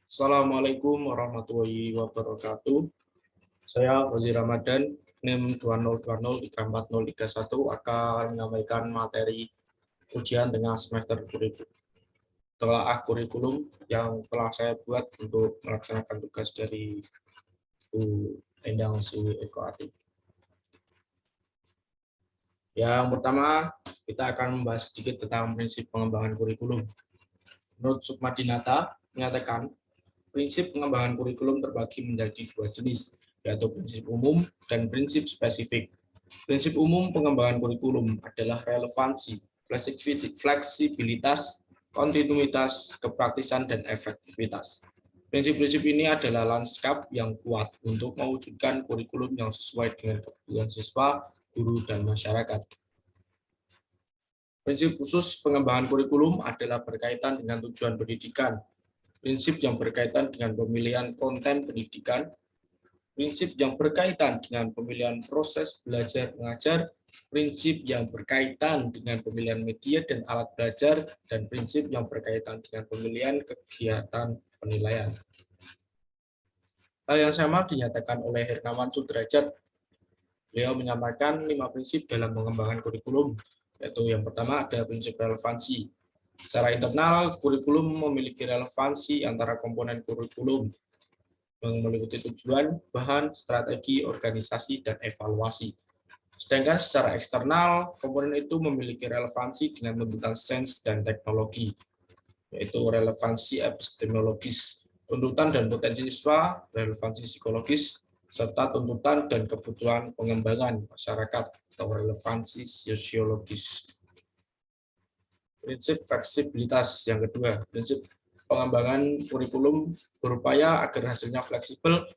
Assalamualaikum warahmatullahi wabarakatuh. Saya Fauzi Ramadan, NIM 2020343031 akan menyampaikan materi ujian tengah semester telaah kurikulum yang telah saya buat untuk melaksanakan tugas dari Bu Endang Siwi Eko Ati. Yang pertama, kita akan membahas sedikit tentang prinsip pengembangan kurikulum. Menurut Sukmadinata menyatakan prinsip pengembangan kurikulum terbagi menjadi dua jenis, yaitu prinsip umum dan prinsip spesifik. Prinsip umum pengembangan kurikulum adalah relevansi, fleksibilitas, kontinuitas, kepraktisan, dan efektivitas. Prinsip-prinsip ini adalah lanskap yang kuat untuk mewujudkan kurikulum yang sesuai dengan kebutuhan siswa, guru, dan masyarakat. Prinsip khusus pengembangan kurikulum adalah berkaitan dengan tujuan pendidikan, prinsip yang berkaitan dengan pemilihan konten pendidikan, prinsip yang berkaitan dengan pemilihan proses belajar mengajar, prinsip yang berkaitan dengan pemilihan media dan alat belajar, dan prinsip yang berkaitan dengan pemilihan kegiatan penilaian. Hal yang sama dinyatakan oleh Hernawan Sudrajat. Beliau menyampaikan 5 prinsip dalam pengembangan kurikulum, yaitu yang pertama ada prinsip relevansi. Secara internal, kurikulum memiliki relevansi antara komponen kurikulum, yang meliputi tujuan, bahan, strategi, organisasi, dan evaluasi. Sedangkan secara eksternal, komponen itu memiliki relevansi dengan tuntutan sains dan teknologi, yaitu relevansi epistemologis, tuntutan dan potensi siswa, relevansi psikologis, serta tuntutan dan kebutuhan pengembangan masyarakat atau relevansi sosiologis. Prinsip fleksibilitas yang kedua, prinsip pengembangan kurikulum berupaya agar hasilnya fleksibel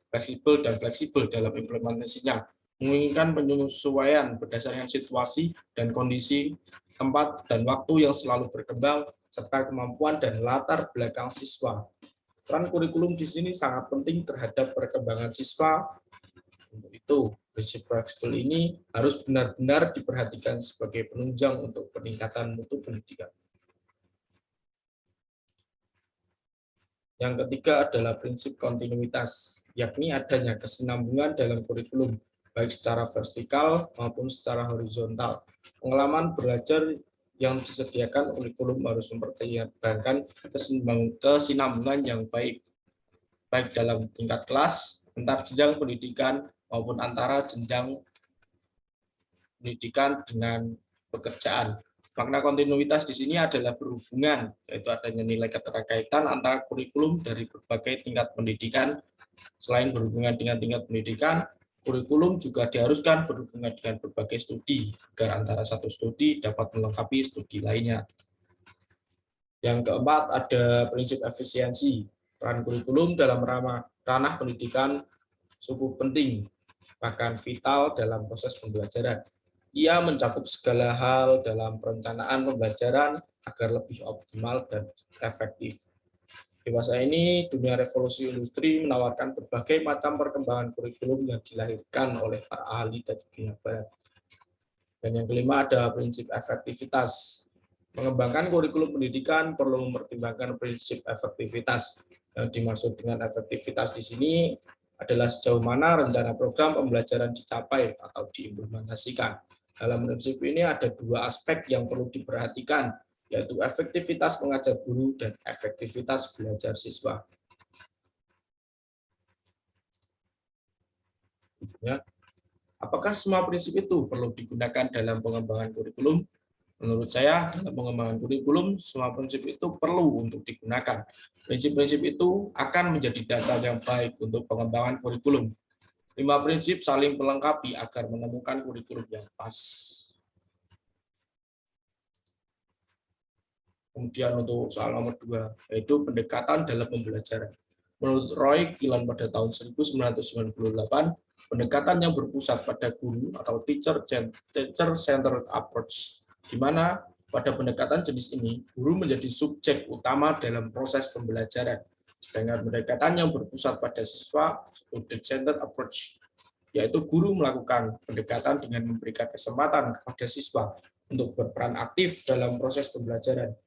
dalam implementasinya, menginginkan penyesuaian berdasarkan situasi dan kondisi, tempat dan waktu yang selalu berkembang, serta kemampuan dan latar belakang siswa. Peran kurikulum di sini sangat penting terhadap perkembangan siswa. Untuk itu, prinsip fleksibel ini harus benar-benar diperhatikan sebagai penunjang untuk peningkatan mutu pendidikan. Yang ketiga adalah prinsip kontinuitas, yakni adanya kesinambungan dalam kurikulum, baik secara vertikal maupun secara horizontal. Pengalaman belajar yang disediakan kurikulum harus mempertimbangkan kesinambungan yang baik dalam tingkat kelas, antar jenjang pendidikan, maupun antara jenjang pendidikan dengan pekerjaan. Makna kontinuitas di sini adalah berhubungan, yaitu adanya nilai keterkaitan antara kurikulum dari berbagai tingkat pendidikan. Selain berhubungan dengan tingkat pendidikan, kurikulum juga diharuskan berhubungan dengan berbagai studi, agar antara satu studi dapat melengkapi studi lainnya. Yang keempat ada prinsip efisiensi. Peran kurikulum dalam ranah pendidikan cukup penting, bahkan vital dalam proses pembelajaran. Ia mencakup segala hal dalam perencanaan pembelajaran agar lebih optimal dan efektif. Dewasa ini, dunia revolusi industri menawarkan berbagai macam perkembangan kurikulum yang dilahirkan oleh para ahli dari dunia barat. Dan yang kelima ada prinsip efektivitas. Mengembangkan kurikulum pendidikan perlu mempertimbangkan prinsip efektivitas. Yang dimaksud dengan efektivitas di sini adalah sejauh mana rencana program pembelajaran dicapai atau diimplementasikan. Dalam prinsip ini ada dua aspek yang perlu diperhatikan, yaitu efektivitas pengajar guru dan efektivitas belajar siswa. Ya. Apakah semua prinsip itu perlu digunakan dalam pengembangan kurikulum? Menurut saya, dalam pengembangan kurikulum, semua prinsip itu perlu untuk digunakan. Prinsip-prinsip itu akan menjadi dasar yang baik untuk pengembangan kurikulum. 5 prinsip saling melengkapi agar menemukan kurikulum yang pas. Kemudian untuk soal nomor 2, yaitu pendekatan dalam pembelajaran. Menurut Roy Kilon pada tahun 1998, pendekatan yang berpusat pada guru atau teacher-centered approach, di mana pada pendekatan jenis ini, guru menjadi subjek utama dalam proses pembelajaran. Sedangkan pendekatan yang berpusat pada siswa, student-centered approach, yaitu guru melakukan pendekatan dengan memberikan kesempatan kepada siswa untuk berperan aktif dalam proses pembelajaran.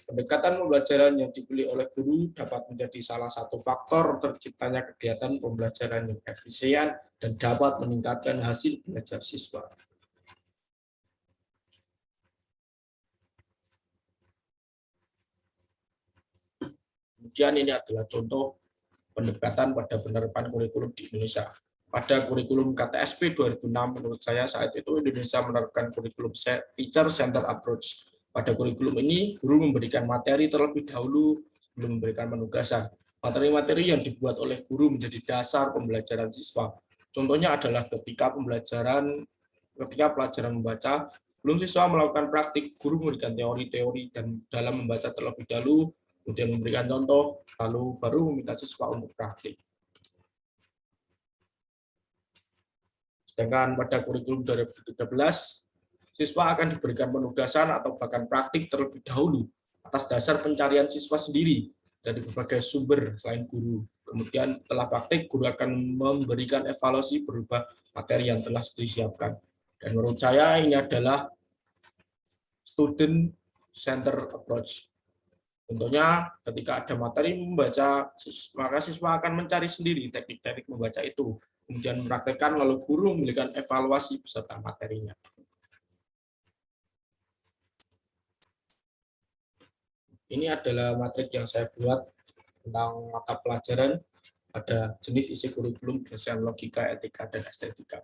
Pendekatan pembelajaran yang dipilih oleh guru dapat menjadi salah satu faktor terciptanya kegiatan pembelajaran yang efisien dan dapat meningkatkan hasil belajar siswa. Kemudian ini adalah contoh pendekatan pada penerapan kurikulum di Indonesia. Pada kurikulum KTSP 2006, menurut saya saat itu Indonesia menerapkan kurikulum Teacher Center Approach. Pada kurikulum ini, guru memberikan materi terlebih dahulu sebelum memberikan penugasan. Materi-materi yang dibuat oleh guru menjadi dasar pembelajaran siswa. Contohnya adalah ketika pelajaran membaca, belum siswa melakukan praktik, guru memberikan teori-teori dan dalam membaca terlebih dahulu, kemudian memberikan contoh, lalu baru meminta siswa untuk praktik. Sedangkan pada kurikulum 2013, siswa akan diberikan penugasan atau bahkan praktik terlebih dahulu atas dasar pencarian siswa sendiri dari berbagai sumber selain guru. Kemudian setelah praktik, guru akan memberikan evaluasi berupa materi yang telah disiapkan. Dan menurut saya ini adalah student center approach. Contohnya ketika ada materi membaca, maka siswa akan mencari sendiri teknik-teknik membaca itu, kemudian mempraktekkan, lalu guru memberikan evaluasi beserta materinya. Ini adalah materi yang saya buat tentang mata pelajaran pada jenis isi kurikulum berdasarkan logika, etika, dan estetika.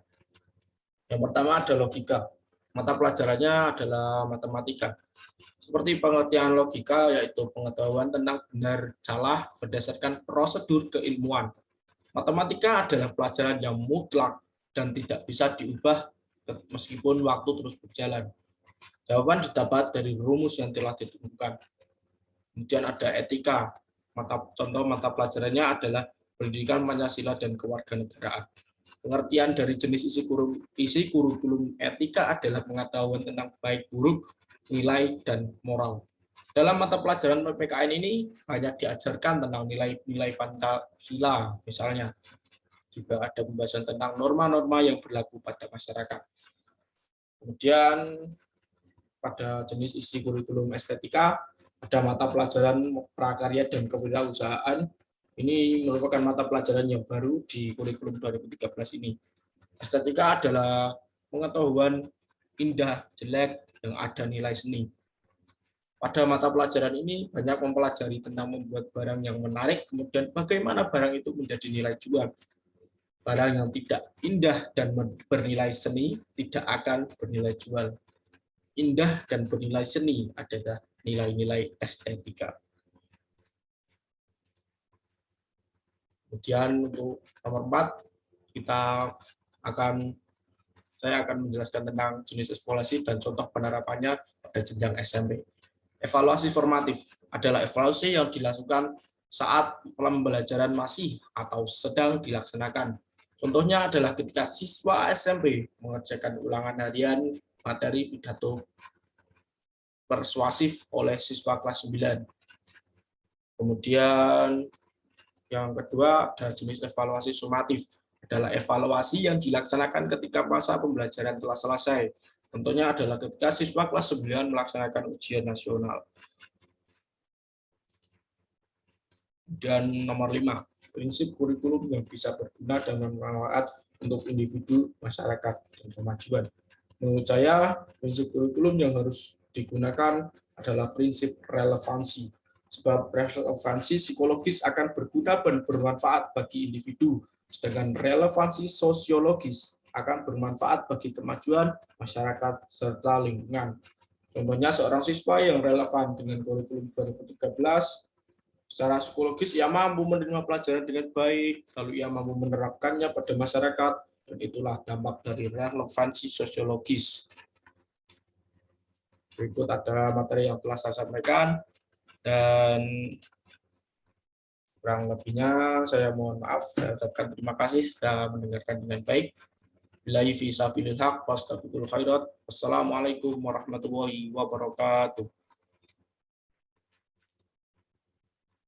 Yang pertama ada logika. Mata pelajarannya adalah matematika. Seperti pengertian logika, yaitu pengetahuan tentang benar salah berdasarkan prosedur keilmuan. Matematika adalah pelajaran yang mutlak dan tidak bisa diubah meskipun waktu terus berjalan. Jawaban didapat dari rumus yang telah ditentukan. Kemudian ada etika. Contoh mata pelajarannya adalah pendidikan Pancasila dan kewarganegaraan. Pengertian dari jenis isi kurikulum etika adalah pengetahuan tentang baik buruk, nilai, dan moral. Dalam mata pelajaran PPKN ini banyak diajarkan tentang nilai-nilai Pancasila, misalnya. Juga ada pembahasan tentang norma-norma yang berlaku pada masyarakat. Kemudian pada jenis isi kurikulum estetika, ada mata pelajaran prakarya dan kewirausahaan. Ini merupakan mata pelajaran yang baru di kurikulum 2013 ini. Estetika adalah pengetahuan indah, jelek, yang ada nilai seni. Pada mata pelajaran ini banyak mempelajari tentang membuat barang yang menarik, kemudian bagaimana barang itu menjadi nilai jual. Barang yang tidak indah dan bernilai seni tidak akan bernilai jual. Indah dan bernilai seni adalah nilai-nilai estetika. Kemudian untuk nomor 4, saya akan menjelaskan tentang jenis evaluasi dan contoh penerapannya pada jenjang SMP. Evaluasi formatif adalah evaluasi yang dilakukan saat pembelajaran masih atau sedang dilaksanakan. Contohnya adalah ketika siswa SMP mengerjakan ulangan harian materi pidato persuasif oleh siswa kelas 9. Kemudian yang kedua ada jenis evaluasi sumatif, adalah evaluasi yang dilaksanakan ketika masa pembelajaran telah selesai. Contohnya adalah ketika siswa kelas 9 melaksanakan ujian nasional. Dan nomor 5, prinsip kurikulum yang bisa berguna dan bermanfaat untuk individu, masyarakat, dan kemajuan. Menurut saya, prinsip kurikulum yang harus digunakan adalah prinsip relevansi. Sebab relevansi psikologis akan berguna dan bermanfaat bagi individu, sedangkan relevansi sosiologis akan bermanfaat bagi kemajuan masyarakat serta lingkungan. Contohnya seorang siswa yang relevan dengan kurikulum 2013, secara psikologis ia mampu menerima pelajaran dengan baik, lalu ia mampu menerapkannya pada masyarakat, dan itulah dampak dari relevansi sosiologis. Berikut ada materi yang telah saya sampaikan, dan kurang lebihnya saya mohon maaf. Saya ucapkan terima kasih sudah mendengarkan dengan baik. Billahi fi sabilil haq, wastagfirul khairat. Wassalamualaikum warahmatullahi wabarakatuh.